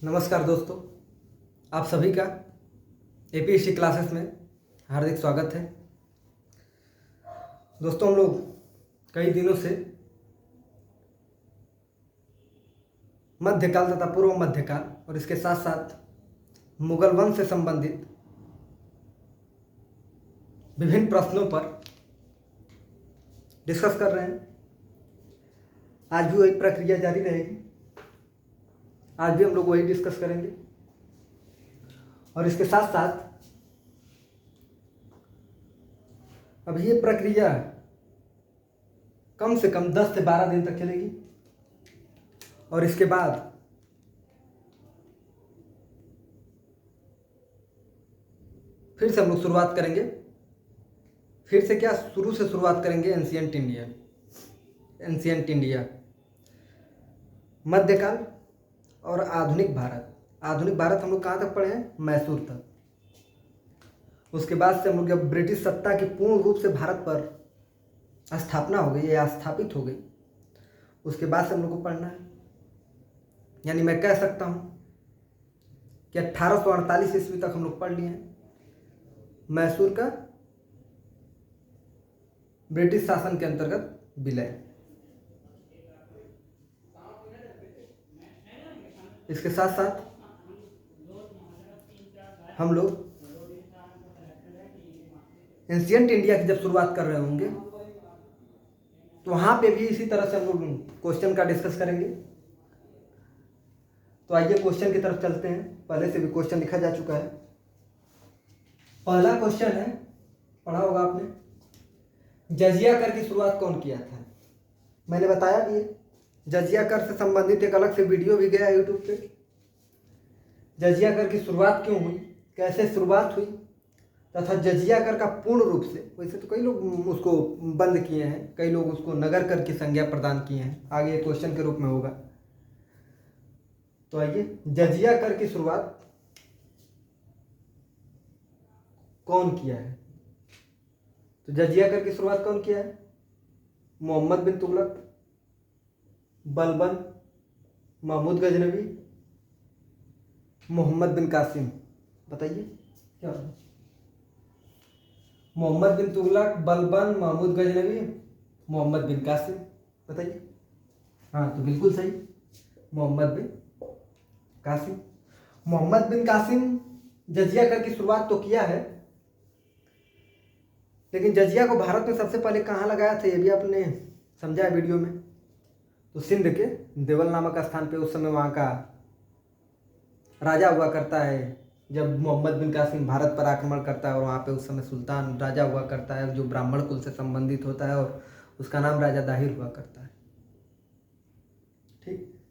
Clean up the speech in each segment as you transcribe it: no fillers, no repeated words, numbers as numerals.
नमस्कार दोस्तों, आप सभी का एपीएससी क्लासेस में हार्दिक स्वागत है। दोस्तों, हम लोग कई दिनों से मध्यकाल तथा पूर्व मध्यकाल और इसके साथ साथ मुगल वंश से संबंधित विभिन्न प्रश्नों पर डिस्कस कर रहे हैं। आज भी वही प्रक्रिया जारी रहेगी। आज भी हम लोग वही डिस्कस करेंगे और इसके साथ साथ अब ये प्रक्रिया कम से कम 10 से 12 दिन तक चलेगी और इसके बाद फिर से हम लोग शुरुआत करेंगे। फिर से क्या, शुरू से शुरुआत करेंगे एंशिएंट इंडिया, मध्यकाल और आधुनिक भारत। आधुनिक भारत हम लोग कहाँ तक पढ़े हैं? मैसूर तक। उसके बाद से हम लोग जब ब्रिटिश सत्ता की पूर्ण रूप से भारत पर स्थापना हो गई या स्थापित हो गई, उसके बाद से हम लोग को पढ़ना है। यानी मैं कह सकता हूँ कि 1848 ईस्वी तक हम लोग पढ़ लिए हैं मैसूर का ब्रिटिश शासन के अंतर्गत विलय। इसके साथ साथ हम लोग एंशिएंट इंडिया की जब शुरुआत कर रहे होंगे तो वहां पे भी इसी तरह से हम लोग क्वेश्चन का डिस्कस करेंगे। तो आइए क्वेश्चन की तरफ चलते हैं। पहले से भी क्वेश्चन लिखा जा चुका है। पहला क्वेश्चन है, पढ़ा होगा आपने, जजिया कर की शुरुआत कौन किया था? मैंने बताया भी है, जजिया कर से संबंधित एक अलग से वीडियो भी गया यूट्यूब पे। जजिया कर की शुरुआत क्यों हुई, कैसे शुरुआत हुई, तथा जजिया कर का पूर्ण रूप से, वैसे तो कई लोग उसको बंद किए हैं, कई लोग उसको नगर कर की संज्ञा प्रदान किए हैं, आगे क्वेश्चन के रूप में होगा। तो आइए, जजिया कर की शुरुआत कौन किया है? तो जजिया कर की शुरुआत कौन किया है? मोहम्मद बिन तुगलक, बलबन, महमूद गजनवी, मोहम्मद बिन कासिम। बताइए क्या होगा? मोहम्मद बिन तुगलक, बलबन, महमूद गजनवी, मोहम्मद बिन कासिम। बताइए। हाँ, तो बिल्कुल सही, मोहम्मद बिन कासिम। मोहम्मद बिन कासिम जजिया कर की शुरुआत तो किया है, लेकिन जजिया को भारत में सबसे पहले कहाँ लगाया था ये भी आपने समझा है वीडियो में। तो सिंध के देवल नामक स्थान पे, उस समय वहाँ का राजा हुआ करता है। जब मोहम्मद बिन कासिम भारत पर आक्रमण करता है और वहाँ पे उस समय सुल्तान राजा हुआ करता है जो ब्राह्मण कुल से संबंधित होता है और उसका नाम राजा दाहिर हुआ करता है। ठीक,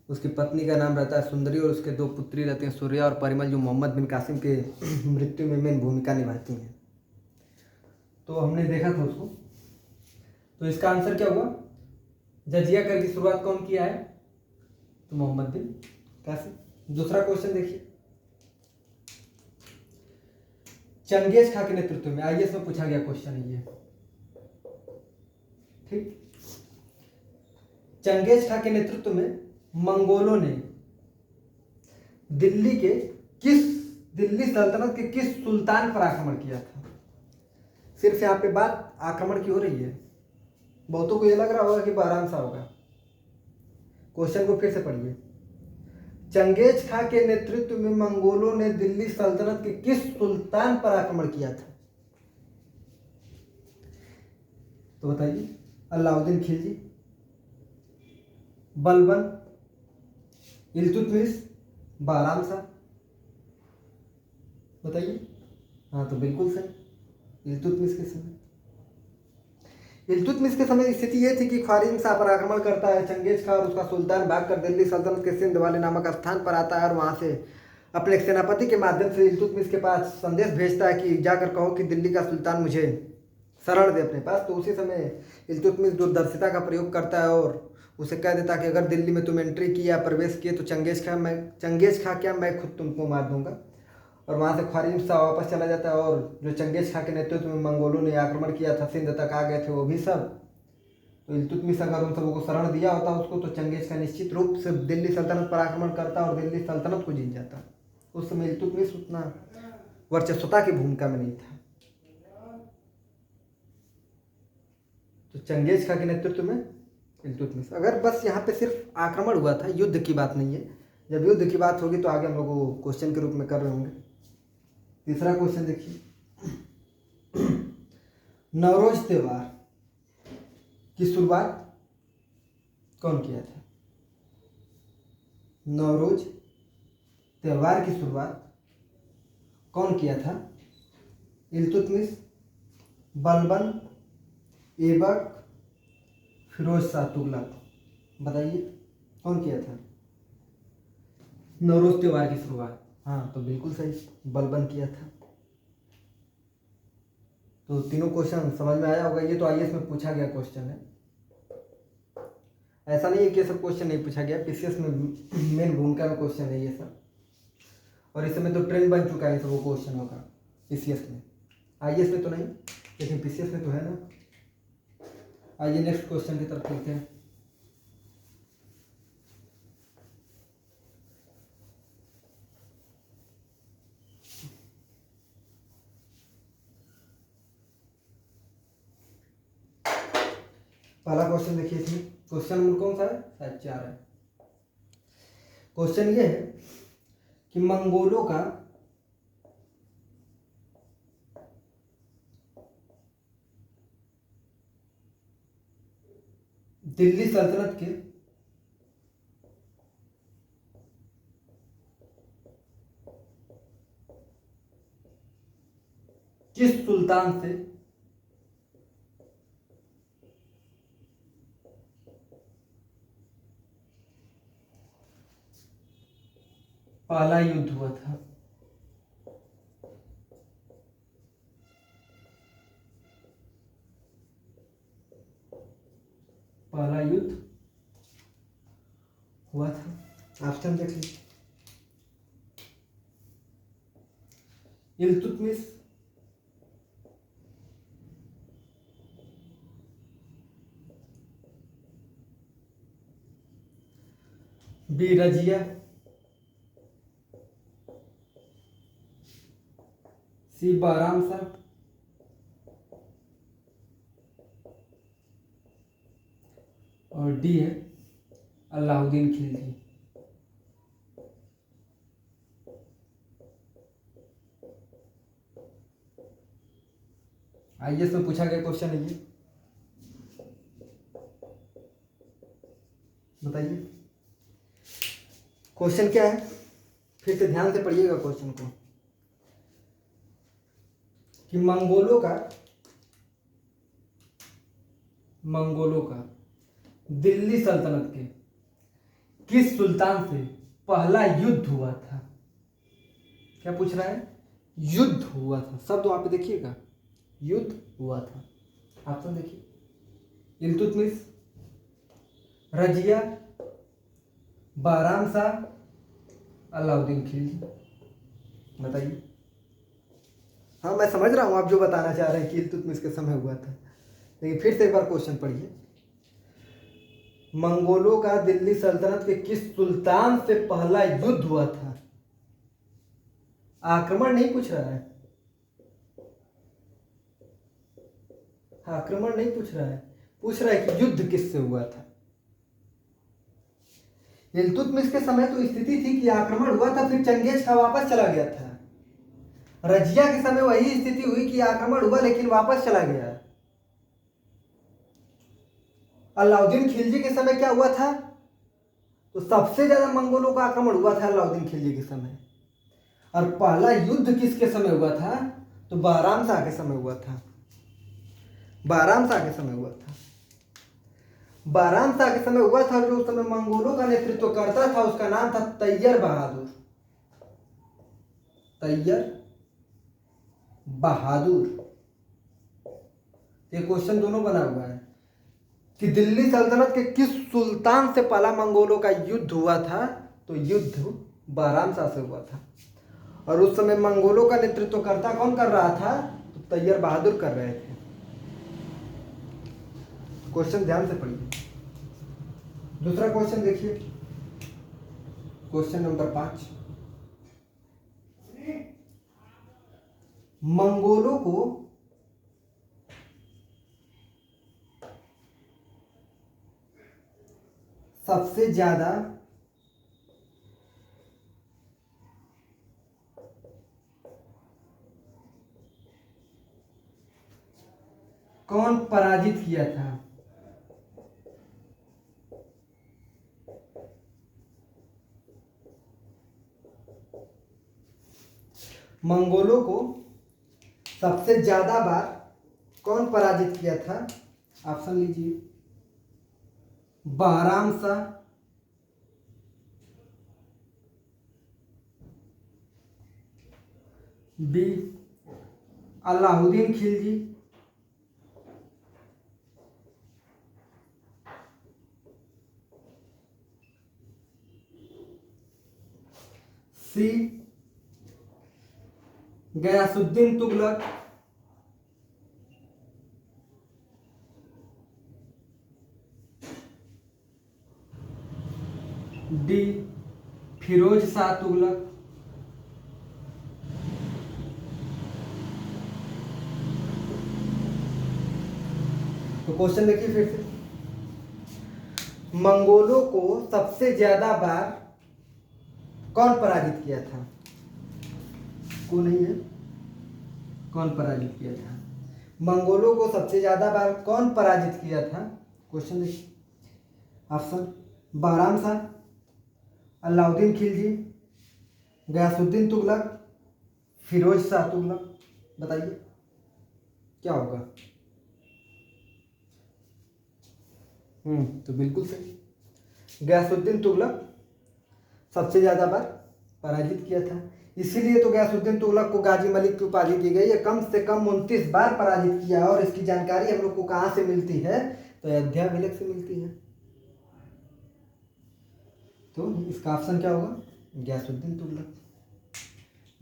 उसकी पत्नी का नाम रहता है सुंदरी और उसके 2 पुत्री रहती हैं, सूर्या और परिमल, जो मोहम्मद बिन कासिम के मृत्यु में मेन भूमिका निभाती हैं। तो हमने देखा था उसको। तो इसका आंसर क्या हुआ? जजिया कर की शुरुआत कौन किया है? तो मोहम्मद बिन कासिम। दूसरा क्वेश्चन देखिए, चंगेज खां के नेतृत्व में, आईएएस में पूछा गया क्वेश्चन है ये। ठीक, चंगेज खां के नेतृत्व में मंगोलों ने दिल्ली सल्तनत के किस सुल्तान पर आक्रमण किया था? सिर्फ यहाँ पे बात आक्रमण की हो रही है। बहुतों को ये लग रहा होगा कि आराम सा होगा। क्वेश्चन को फिर से पढ़िए। चंगेज खां के नेतृत्व में मंगोलों ने दिल्ली सल्तनत के किस सुल्तान पर आक्रमण किया था? तो बताइए। अलाउद्दीन खिलजी, बलबन, इल्तुतमिश, बहराम शाह। बताइए। हाँ, तो बिल्कुल सही, इल्तुतमिश के समय। इल्तुतमिश के समय स्थिति ये थी कि ख्वारिज़म शाह पर आक्रमण करता है चंगेज खां और उसका सुल्तान भागकर दिल्ली सल्तनत के सिंध वाले नामक स्थान पर आता है और वहाँ से अपने एक सेनापति के माध्यम से इल्तुतमिश के पास संदेश भेजता है कि जाकर कहो कि दिल्ली का सुल्तान मुझे शरण दे अपने पास। तो उसी समय इल्तुतमिश दूरदर्शिता का प्रयोग करता है और उसे कह देता है कि अगर दिल्ली में तुम एंट्री किया, प्रवेश किए, तो चंगेज खां क्या, मैं खुद तुमको मार दूंगा। और वहाँ से ख्वारिज़म शाह वापस चला जाता है और जो चंगेज खां के नेतृत्व में मंगोलों ने आक्रमण किया था, सिंध तक आ गए थे वो भी सब। तो इल्तुतमिश अगर उन सबों को शरण दिया होता उसको, तो चंगेज का निश्चित रूप से दिल्ली सल्तनत पर आक्रमण करता और दिल्ली सल्तनत को जीत जाता। उस समय इल्तुतमिश उतना वर्चस्वता की भूमिका में नहीं था। तो चंगेज खां के नेतृत्व में इल्तुतमिश। अगर बस यहाँ पे सिर्फ आक्रमण हुआ था, युद्ध की बात नहीं है। जब युद्ध की बात होगी तो आगे हम लोग को क्वेश्चन के रूप में कर रहे होंगे। तीसरा क्वेश्चन देखिए, नवरोज त्योहार की शुरुआत कौन किया था? नवरोज त्योहार की शुरुआत कौन किया था? इल्तुतमिश, बलबन, ऐबक, फिरोज शाह तुगलक। बताइए कौन किया था नवरोज त्योहार की शुरुआत? हाँ, तो बिल्कुल सही, बलबन किया था। तो तीनों क्वेश्चन समझ में आया होगा। ये तो आईएएस में पूछा गया क्वेश्चन है, ऐसा नहीं है कि सब क्वेश्चन नहीं पूछा गया। पीसीएस में मेन भूमिका में क्वेश्चन है ये सब, और इस समय तो ट्रेंड बन चुका है सब क्वेश्चनों का पीसीएस में। आईएएस में तो नहीं, लेकिन पीसीएस में तो है ना। आइए नेक्स्ट क्वेश्चन की तरफ चलते हैं। पहला क्वेश्चन देखिए, इसमें क्वेश्चन नंबर कौन सा है? शायद 4 है। क्वेश्चन ये है कि मंगोलों का दिल्ली सल्तनत के किस सुल्तान से पहला युद्ध हुआ था? पहला युद्ध हुआ था। ऑप्शन देख लीजिए, इल्तुतमिश, बी रजिया, सी बहराम शाह, और डी है अलाउद्दीन खिलजी। आईएएस में पूछा गया क्वेश्चन है ये, बताइए क्वेश्चन क्या है। फिर से ध्यान से पढ़िएगा क्वेश्चन को, कि मंगोलों का दिल्ली सल्तनत के किस सुल्तान से पहला युद्ध हुआ था? क्या पूछ रहा है? युद्ध हुआ था, शब्द वहां पे देखिएगा, युद्ध हुआ था। ऑप्शन देखिए, इल्तुतमिश, रजिया, बहराम शाह, अलाउद्दीन खिलजी। बताइए। हाँ, मैं समझ रहा हूँ आप जो बताना चाह रहे हैं कि इल्तुतमिश के समय हुआ था, लेकिन फिर से एक बार क्वेश्चन पढ़िए। मंगोलों का दिल्ली सल्तनत के किस सुल्तान से पहला युद्ध हुआ था? आक्रमण नहीं पूछ रहा है, आक्रमण नहीं पूछ रहा है, पूछ रहा है कि युद्ध किससे हुआ था। इल्तुतमिश के समय तो स्थिति थी कि आक्रमण हुआ था, फिर चंगेज खां वापस चला गया था। रजिया के समय वही स्थिति हुई कि आक्रमण हुआ लेकिन वापस चला गया। अलाउद्दीन खिलजी के समय क्या हुआ था? तो सबसे ज्यादा मंगोलों का आक्रमण हुआ था अलाउद्दीन खिलजी के समय। और पहला युद्ध किसके समय हुआ था? तो बहराम शाह के समय हुआ था। बहराम शाह के समय हुआ था। बहराम शाह के समय हुआ था। जो उस समय मंगोलों का नेतृत्व करता था उसका नाम था तैयर बहादुर। तैयर बहादुर। ये क्वेश्चन दोनों बना हुआ है कि दिल्ली सल्तनत के किस सुल्तान से पहला मंगोलों का युद्ध हुआ था? तो युद्ध बहराम शाह से हुआ था। और उस समय मंगोलों का नेतृत्व करता कौन कर रहा था? तो तैयर बहादुर कर रहे थे। क्वेश्चन ध्यान से पढ़िए। दूसरा क्वेश्चन देखिए, क्वेश्चन नंबर 5। मंगोलों को सबसे ज्यादा कौन पराजित किया था? मंगोलों को सबसे ज्यादा बार कौन पराजित किया था? ऑप्शन लीजिए। बहराम शाह, बी अलाउद्दीन खिलजी, सी गयासुद्दीन तुगलक, डी फिरोज शाह तुगलक। तो क्वेश्चन देखिए फिर से, मंगोलों को सबसे ज्यादा बार कौन पराजित किया था? को नहीं है, कौन पराजित किया था? मंगोलों को सबसे ज्यादा बार कौन पराजित किया था? क्वेश्चन देखिए। ऑप्शन बहराम शाह, अलाउद्दीन खिलजी, गयासुद्दीन तुगलक, फिरोज शाह तुगलक। बताइए क्या होगा? तो बिल्कुल सही, गयासुद्दीन तुगलक सबसे ज्यादा बार पराजित किया था। इसीलिए तो गयासुद्दीन तुगलक को गाजी मलिक की उपाधि दी गई है। कम से कम 29 बार पराजित किया। और इसकी जानकारी हम लोग को कहाँ से मिलती है? तो अयोध्याभिलेख से मिलती है। तो इसका ऑप्शन क्या होगा? गयासुद्दीन तुगलक।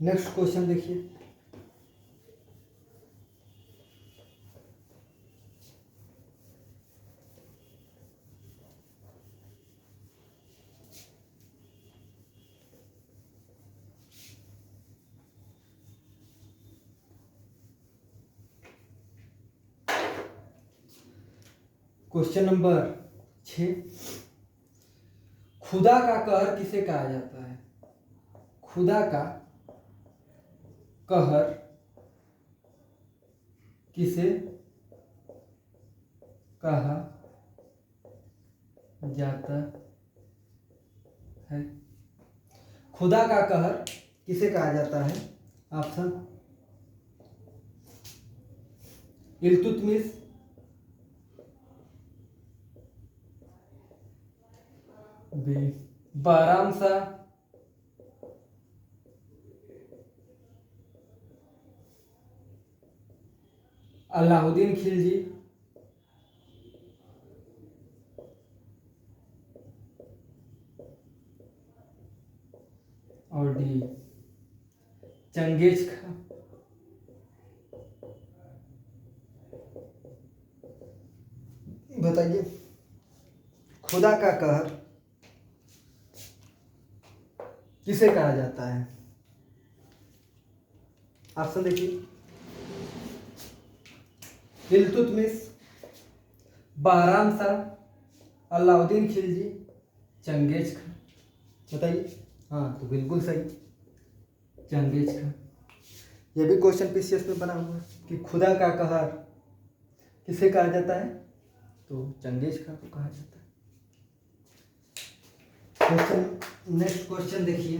नेक्स्ट क्वेश्चन देखिए, क्वेश्चन नंबर 6। खुदा का कहर किसे कहा जाता है? खुदा का कहर किसे कहा जाता है? खुदा का कहर किसे कहा जाता है? ऑप्शन इल्तुतमिश, बी बहराम शाह, अलाउद्दीन खिलजी, और डी चंगेज खां। बताइए खुदा का कहर किसे कहा जाता है? ऑप्शन देखिए, इल्तुतमिश, बहराम शाह, अलाउद्दीन खिलजी, चंगेज खां। बताइए। हाँ तो बिल्कुल सही, चंगेज खां। ये भी क्वेश्चन पीसीएस में बना हुआ है कि खुदा का कहर किसे कहा जाता है? तो चंगेज खां को कहा जाता है। क्वेश्चन, नेक्स्ट क्वेश्चन देखिए,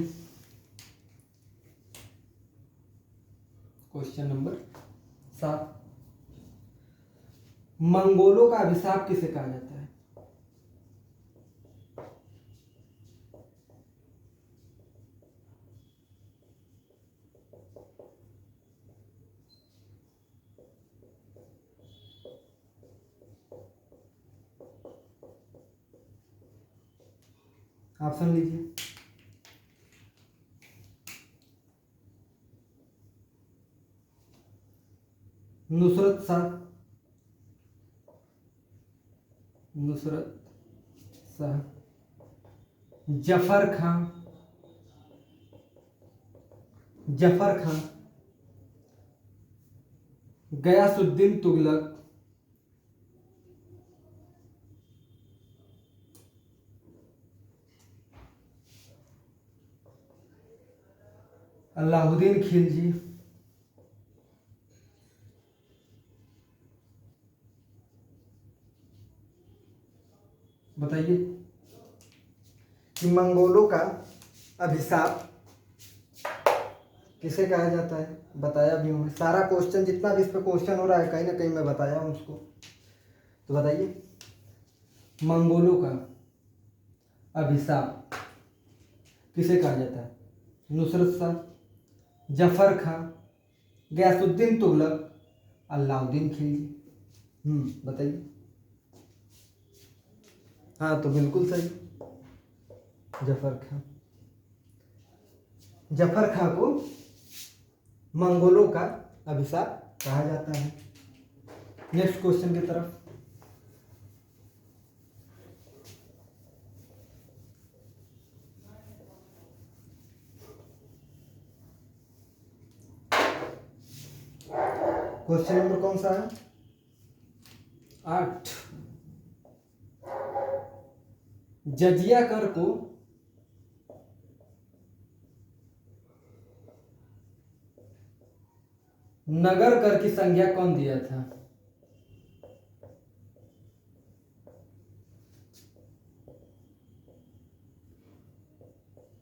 क्वेश्चन नंबर 7। मंगोलों का अभिशाप किसे कहा जाता है? ऑप्शन लीजिए। नुसरत शाह, नुसरत शाह, जफर खां, जफर खां, गयासुद्दीन तुगलक, अलाउद्दीन खिलजी, बताइए कि मंगोलों का अभिशाप किसे कहा जाता है? बताया भी हूँ मैं, सारा क्वेश्चन जितना भी इस पे क्वेश्चन हो रहा है कहीं ना कहीं मैं बताया हूँ उसको। तो बताइए मंगोलों का अभिशाप किसे कहा जाता है? नुसरत शाह, जफर खां, गयासुद्दीन तुगलक, अलाउद्दीन खिलजी। बताइए। हाँ तो बिल्कुल सही, जफर खां। जफर खां को मंगोलों का अभिशाप कहा जाता है। नेक्स्ट क्वेश्चन की तरफ। क्वेश्चन नंबर कौन सा है? 8। जजिया कर को नगर कर की संज्ञा कौन दिया था?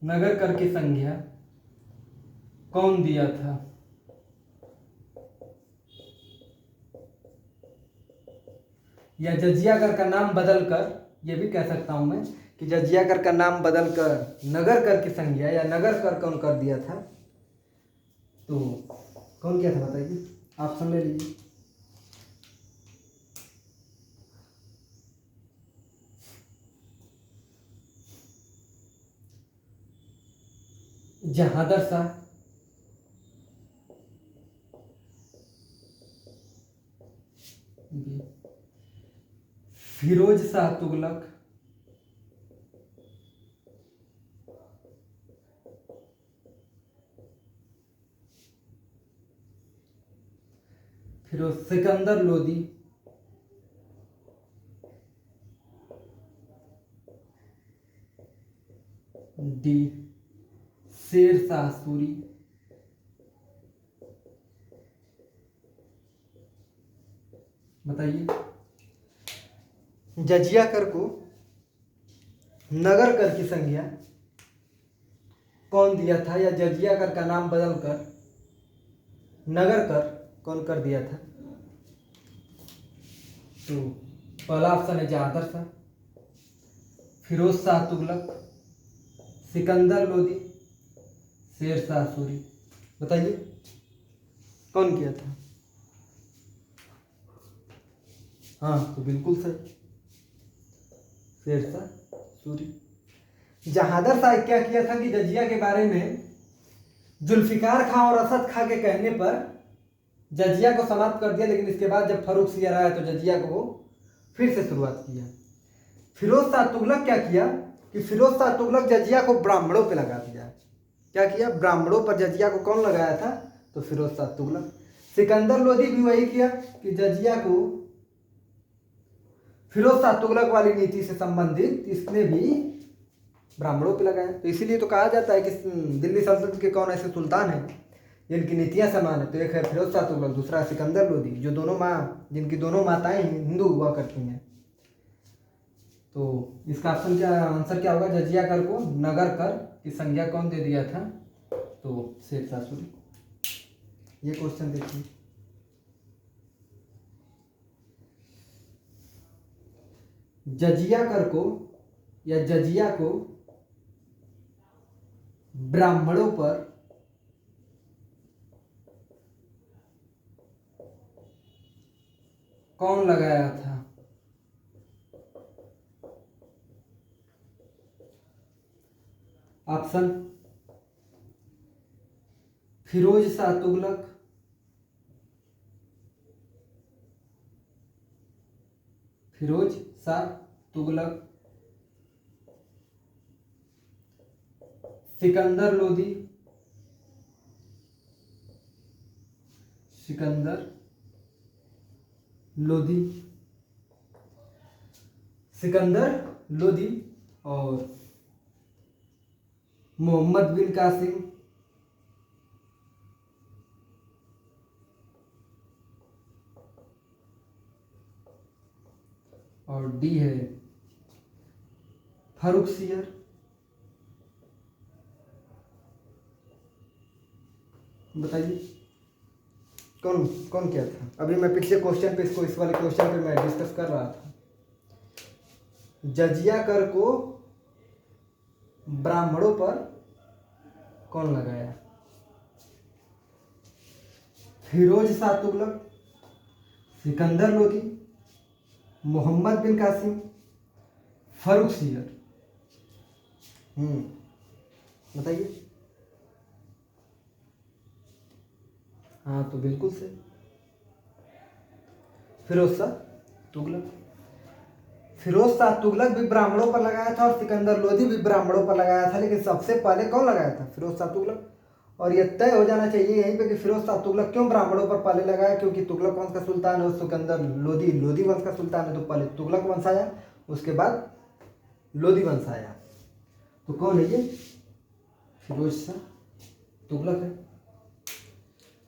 नगर कर की संज्ञा कौन दिया था? या जजिया कर का नाम बदलकर, ये भी कह सकता हूं मैं कि जजिया कर का नाम बदलकर नगर कर की संज्ञा या नगर कर कौन कर दिया था? तो कौन किया था बताइए, ऑप्शन ले लीजिए। जहादर शाह, फिरोज शाह तुगलक, फिरोज सिकंदर लोदी, डी शेर शाह सूरी। बताइए जजिया कर को नगर कर की संज्ञा कौन दिया था, या जजिया कर का नाम बदलकर नगर कर कौन कर दिया था? तो पहला ऑप्शन है जहादर शाह, फिरोज शाह तुगलक, सिकंदर लोदी, शेर शाह सूरी। बताइए कौन किया था? हाँ तो बिल्कुल सही, शेर शाह सूरी। जहादर शाह क्या किया था कि जजिया के बारे में जुल्फिकार खां और असद खां के कहने पर जजिया को समाप्त कर दिया, लेकिन इसके बाद जब फर्रुख सियर आया तो जजिया को वो फिर से शुरुआत किया। फिरोज शाह तुगलक क्या किया कि फिरोज शाह तुगलक जजिया को ब्राह्मणों पे लगा दिया। क्या किया? ब्राह्मणों पर जजिया को कौन लगाया था? तो फिरोज शाह तुगलक। सिकंदर लोदी भी वही किया कि जजिया को फिरोज शाह तुगलक वाली नीति से संबंधित इसने भी ब्राह्मणों पे लगाया। तो इसीलिए तो कहा जाता है कि दिल्ली सल्तनत के कौन ऐसे सुल्तान हैं जिनकी नीतियां समान है। तो एक है फिरोज शाह तुगलक, दूसरा है सिकंदर लोदी, जो दोनों माँ जिनकी दोनों माताएं हिंदू हुआ करती हैं। तो इसका ऑप्शन क्या, आंसर क्या होगा? जजिया कर को नगर कर की संज्ञा कौन दे दिया था? तो शेर शाह सूरी। ये क्वेश्चन देखिए, जजिया कर को या जजिया को ब्राह्मणों पर कौन लगाया था? ऑप्शन फिरोज शाह तुगलक, फिरोज शाह तुगलक, सिकंदर लोदी, सिकंदर लोदी, सिकंदर लोदी और मोहम्मद बिन कासिम, और डी है फर्रुखसियर। बताइए कौन कौन क्या था? अभी मैं पिछले क्वेश्चन पे इसको इस वाले क्वेश्चन पे मैं डिस्कस कर रहा था। जजिया कर को ब्राह्मणों पर कौन लगाया? फिरोज शाह तुगलक, सिकंदर लोदी, मोहम्मद बिन कासिम, फर्रुखसियर। बताइए। हाँ तो बिल्कुल से फिरोज शाह तुगलक। फिरोज शाह तुगलक भी ब्राह्मणों पर लगाया था और सिकंदर लोदी भी ब्राह्मणों पर लगाया था, लेकिन सबसे पहले कौन लगाया था? फिरोज शाह तुगलक। और ये तय हो जाना चाहिए यहीं पे कि फिरोज शाह तुगलक क्यों ब्राह्मणों पर पहले लगाया, क्योंकि तुगलक वंश का सुल्तान है और सिकंदर लोदी लोदी वंश का सुल्तान है, तो पहले तुगलक वंश आया, उसके बाद लोदी वंश आया। तो कौन है ये? फिरोज शाह तुगलक है।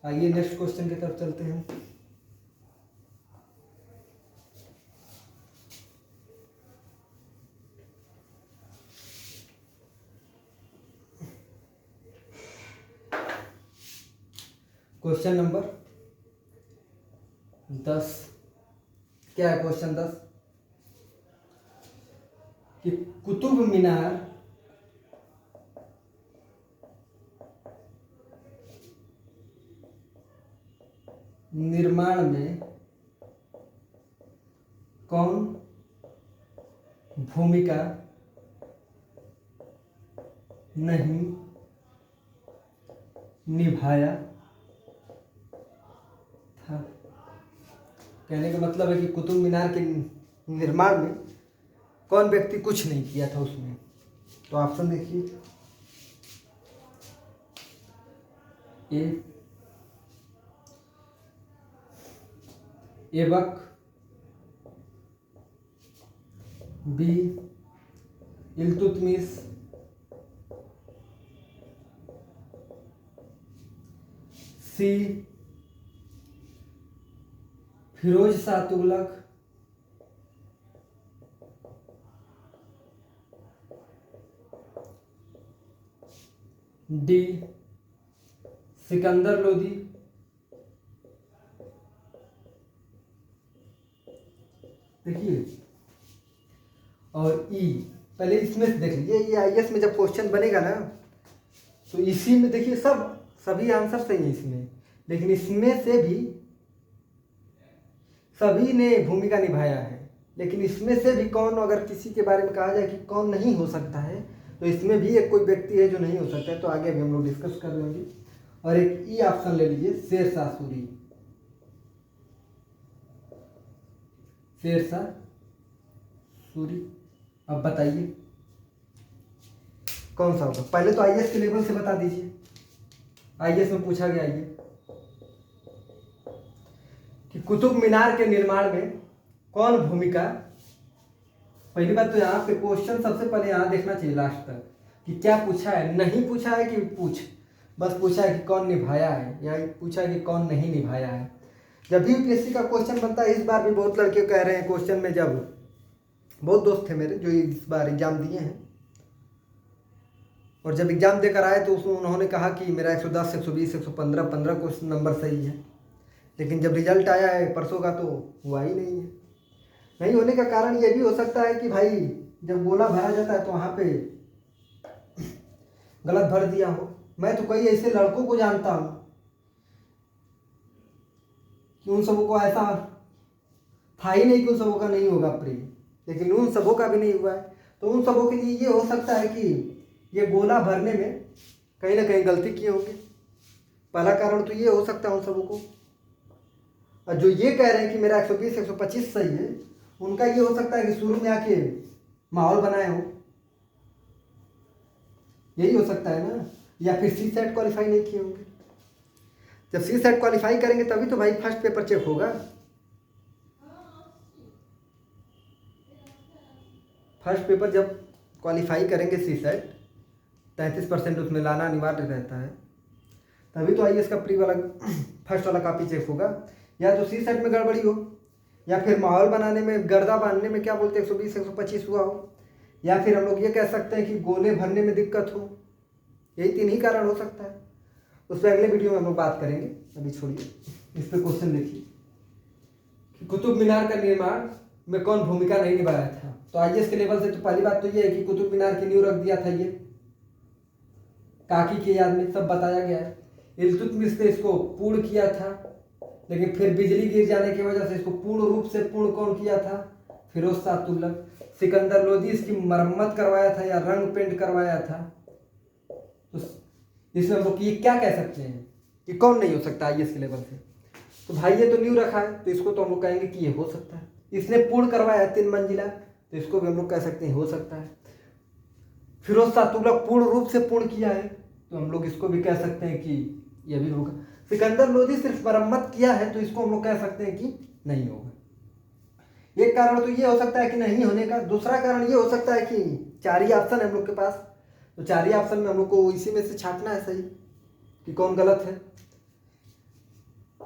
आइए नेक्स्ट क्वेश्चन की तरफ चलते हैं। Question number 10। क्या है क्वेश्चन 10? कि कुतुब मीनार निर्माण में कौन भूमिका नहीं निभाया था? कहने का मतलब है कि कुतुब मीनार के निर्माण में कौन व्यक्ति कुछ नहीं किया था उसमें। तो ऑप्शन देखिए। ए ऐबक, बी इल्तुतमिश, सी फिरोज शाह तुगलक, डी सिकंदर लोदी, देखिए, और ई। पहले इसमें से देख लीजिए, ये आईएएस में जब क्वेश्चन बनेगा ना तो इसी में देखिए सभी आंसर सही है इसमें, लेकिन इसमें से भी सभी ने भूमिका निभाया है, लेकिन इसमें से भी कौन, अगर किसी के बारे में कहा जाए कि कौन नहीं हो सकता है, तो इसमें भी एक कोई व्यक्ति है जो नहीं हो सकता है, तो आगे भी हम लोग डिस्कस कर लेंगे। और एक ई ऑप्शन ले लीजिए, शेरशाह सूरी। शेरशाह सूरी। अब बताइए कौन सा होगा? पहले तो आईएएस के लेवल से बता दीजिए, आईएएस में पूछा गया ये कि कुतुब मीनार के निर्माण में कौन भूमिका। पहली बात तो यहाँ पे क्वेश्चन सबसे पहले यहाँ देखना चाहिए लास्ट तक कि क्या पूछा है। नहीं पूछा है कि बस पूछा है कि कौन निभाया है, या पूछा है कि कौन नहीं निभाया है। जब भी यूपीएससी का क्वेश्चन बनता है, इस बार भी बहुत लड़के कह रहे हैं क्वेश्चन में, जब बहुत दोस्त थे मेरे जो इस बार एग्जाम दिए हैं, और जब एग्जाम देकर आए तो उसमें उन्होंने कहा कि मेरा 110, 120, 115 15 क्वेश्चन नंबर सही है, लेकिन जब रिजल्ट आया है परसों का तो हुआ ही नहीं है। नहीं होने का कारण ये भी हो सकता है कि भाई जब गोला भरा जाता है तो वहाँ पे गलत भर दिया हो। मैं तो कई ऐसे लड़कों को जानता हूँ कि उन सबों को ऐसा था ही नहीं कि उन सबों का नहीं होगा प्री, लेकिन उन सबों का भी नहीं हुआ है। तो उन सबों के लिए ये हो सकता है कि ये गोला भरने में कहीं ना कहीं गलती किए होंगे। पहला कारण तो ये हो सकता है उन सबों को। और जो ये कह रहे हैं कि मेरा 120 125 सही है, उनका ये हो सकता है कि शुरू में आके माहौल बनाए हो, यही हो सकता है ना, या फिर सी सेट क्वालिफाई नहीं किए होंगे। जब सी सेट क्वालिफाई करेंगे तभी तो भाई फर्स्ट पेपर चेक होगा। फर्स्ट पेपर जब क्वालिफाई करेंगे सी सेट 33% उसमें लाना अनिवार्य रहता है, तभी तो आईएएस का प्री वाला फर्स्ट वाला कॉपी चेक होगा। या तो सी सेट में गड़बड़ी हो, या फिर माहौल बनाने में, गर्दा बांधने में क्या बोलते हैं 120 125 हुआ हो, या फिर हम लोग ये कह सकते हैं कि गोले भरने में दिक्कत हो। यही 3 ही कारण हो सकता है। उस पर अगले वीडियो में हम लोग बात करेंगे, अभी छोड़िए। इस पर क्वेश्चन देखिए कि कुतुब मीनार का निर्माण में कौन भूमिका नहीं निभाया था। तो आईएएस के लेवल से तो पहली बात तो ये है कि कुतुब मीनार की नींव रख दिया था ये काकी के याद में, सब बताया गया है। इल्तुतमिश ने इसको पूर्ण किया था, लेकिन फिर बिजली गिर जाने की वजह से इसको पूर्ण रूप से पूर्ण कौन किया था, फिरोज शाह तुगलक। सिकंदर लोदी इसकी मरम्मत करवाया था या रंग पेंट करवाया था। तो इसमें हम लोग ये क्या कह सकते हैं कि कौन नहीं हो सकता आईएएस के लेवल से। तो भाई ये तो नींव रखा है, तो इसको तो हम लोग कहेंगे कि ये हो सकता है। इसने पूर्ण करवाया है 3 मंजिला, तो इसको भी हम लोग कह सकते हैं हो सकता है। फिरोज शाह तुगलक पूर्ण रूप से पूर्ण किया है, तो हम लोग इसको भी कह सकते हैं कि यह भी होगा। सिकंदर लोदी सिर्फ मरम्मत किया है, तो इसको हम लोग कह सकते हैं कि नहीं होगा। एक कारण तो ये हो सकता है कि नहीं होने का। दूसरा कारण ये हो सकता है कि 4 ही ऑप्शन है हम लोग के पास, तो 4 ही ऑप्शन में हम लोग को इसी में से छांटना है सही कि कौन गलत है।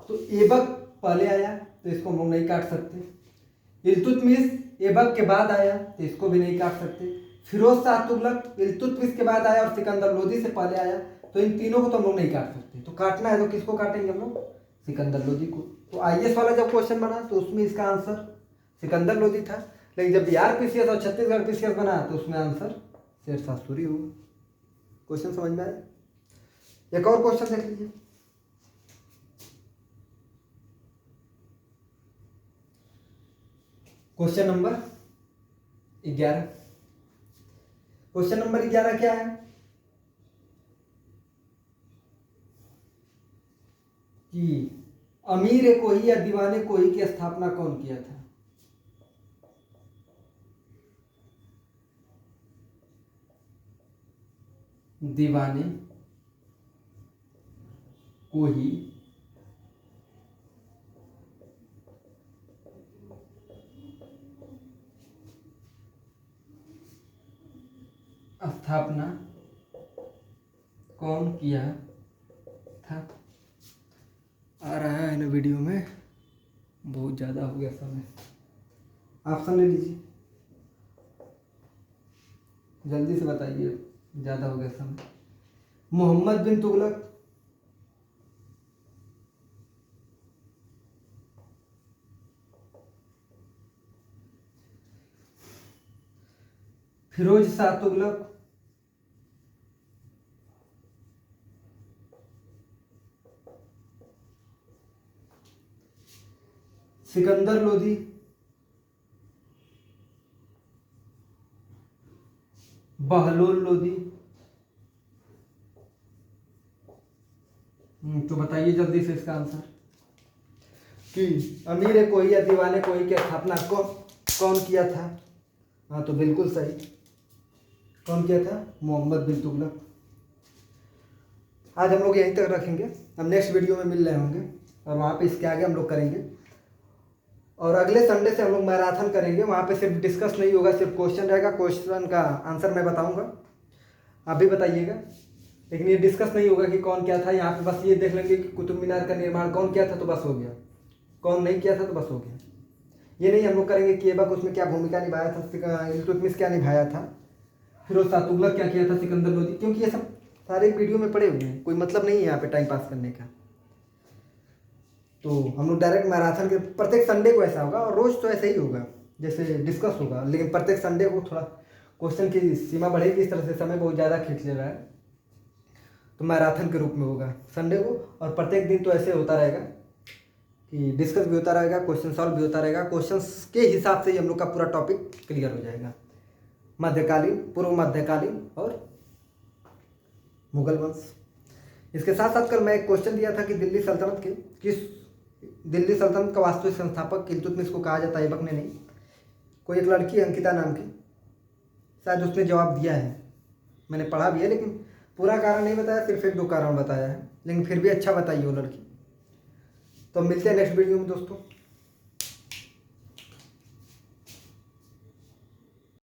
तो ऐबक पहले आया, तो इसको हम लोग नहीं काट सकते। इल्तुतमिश ऐबक के बाद आया, तो इसको भी नहीं काट सकते। फिरोज शाह तुगलक इल्तुतमिश के बाद आया और सिकंदर लोदी से पहले आया, तो इन तीनों को तो हम लोग नहीं काट सकते। तो काटना है तो किसको काटेंगे हम लोग, सिकंदर लोदी को। तो आईएएस वाला जब क्वेश्चन बना तो उसमें इसका आंसर सिकंदर लोदी था, लेकिन जब बिहार पीसीएस और छत्तीसगढ़ पीसीएस बना तो उसमें आंसर शेरशाह सूरी होगा। क्वेश्चन समझ में आया। एक और क्वेश्चन देख लीजिए। Question number 11। क्वेश्चन नंबर 11 क्या है कि अमीर कोही या दीवाने कोही की स्थापना कौन किया था। दीवाने कोही स्थापना कौन किया था। आ रहा है ना वीडियो में, बहुत ज़्यादा हो गया समय। ऑप्शन ले लीजिए, जल्दी से बताइए, ज़्यादा हो गया समय। मोहम्मद बिन तुगलक, फिरोज शाह तुगलक, सिकंदर लोदी, बहलोल लोदी। तो बताइए जल्दी से इसका आंसर कि अमीर कोई या दीवाने कोई की स्थापना कौन किया था। हाँ तो बिल्कुल सही, कौन किया था, मोहम्मद बिन तुगलक। आज हम लोग यहीं तक रखेंगे, हम नेक्स्ट वीडियो में मिल रहे होंगे और वहाँ पे इसके आगे हम लोग करेंगे। और अगले संडे से हम लोग मैराथन करेंगे, वहाँ पे सिर्फ डिस्कस नहीं होगा, सिर्फ क्वेश्चन रहेगा, क्वेश्चन का आंसर मैं बताऊँगा, आप भी बताइएगा। लेकिन ये डिस्कस नहीं होगा कि कौन क्या था, यहाँ पे बस ये देख लेंगे कि कुतुब मीनार का निर्माण कौन किया था तो बस हो गया, कौन नहीं किया था तो बस हो गया। ये नहीं हम लोग करेंगे कि ऐबक उसमें क्या भूमिका निभाया था, इल्तुतमिश क्या निभाया था, फिरोज शाह तुगलक क्या किया था, सिकंदर लोदी, क्योंकि ये सब सारे वीडियो में पड़े हुए हैं, कोई मतलब नहीं है यहाँ पे टाइम पास करने का। तो हम लोग डायरेक्ट मैराथन के प्रत्येक संडे को ऐसा होगा, और रोज़ तो ऐसे ही होगा जैसे डिस्कस होगा, लेकिन प्रत्येक संडे को थोड़ा क्वेश्चन की सीमा बढ़ेगी, इस तरह से समय बहुत ज़्यादा खींच ले रहा है, तो मैराथन के रूप में होगा संडे को। और प्रत्येक दिन तो ऐसे होता रहेगा कि डिस्कस भी होता रहेगा, क्वेश्चन सॉल्व भी होता रहेगा, क्वेश्चंस के हिसाब से ही हम लोग का पूरा टॉपिक क्लियर हो जाएगा। मध्यकालीन, पूर्व मध्यकालीन और मुगल वंश। इसके साथ साथ कल मैं एक क्वेश्चन दिया था कि दिल्ली सल्तनत का वास्तविक संस्थापक इल्तुतमिश को कहा जाता है, ऐबक ने नहीं, कोई एक लड़की है अंकिता नाम की, शायद उसने जवाब दिया है, मैंने पढ़ा भी है, लेकिन पूरा कारण नहीं बताया, सिर्फ एक दो कारण बताया है, लेकिन फिर भी अच्छा बताइए वो लड़की। तो मिलते हैं नेक्स्ट वीडियो में दोस्तों।